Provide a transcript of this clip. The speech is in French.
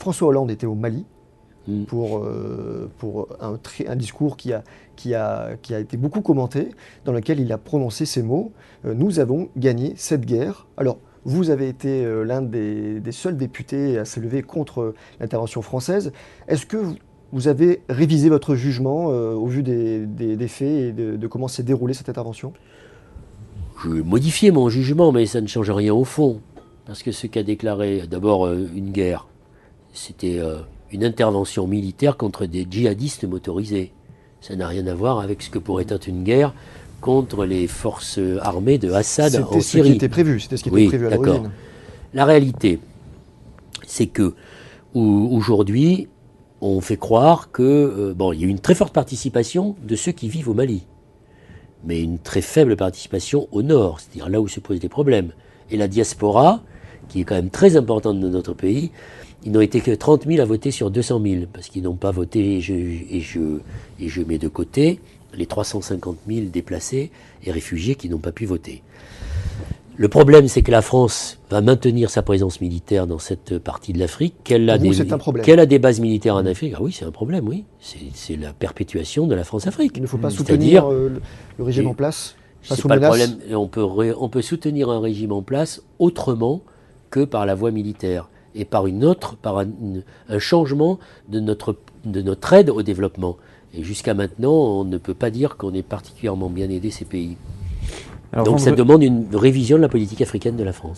François Hollande était au Mali Mm. pour un discours qui a été beaucoup commenté, dans lequel il a prononcé ces mots, nous avons gagné cette guerre. Alors, vous avez été l'un des seuls députés à s'élever contre l'intervention française. Est-ce que vous avez révisé votre jugement au vu des faits et de comment s'est déroulée cette intervention? Je vais modifier mon jugement, mais ça ne change rien au fond. Parce que ce qu'a déclaré d'abord une guerre, c'était une intervention militaire contre des djihadistes motorisés. Ça n'a rien à voir avec ce que pourrait être une guerre contre les forces armées de Assad en C'était ce qui Syrie. était prévu, c'était ce qui était Oui, prévu à d'accord. l'origine. La réalité, c'est que aujourd'hui, on fait croire que bon, il y a une très forte participation de ceux qui vivent au Mali, mais une très faible participation au nord, c'est-à-dire là où se posent les problèmes. Et la diaspora, qui est quand même très importante dans notre pays, ils n'ont été que 30 000 à voter sur 200 000, parce qu'ils n'ont pas voté, et je mets de côté les 350 000 déplacés et réfugiés qui n'ont pas pu voter. Le problème, c'est que la France va maintenir sa présence militaire dans cette partie de l'Afrique, qu'elle a, C'est un problème. qu'elle a des bases militaires en Afrique. Ah oui, c'est un problème, oui. C'est la perpétuation de la France-Afrique. Il ne faut pas C'est-à-dire, soutenir le régime en place face c'est aux pas le menaces. problème. On peut soutenir un régime en place autrement que par la voie militaire et par un changement de notre aide au développement. Et jusqu'à maintenant, on ne peut pas dire qu'on ait particulièrement bien aidé ces pays. Alors, Donc ça demande une révision de la politique africaine de la France.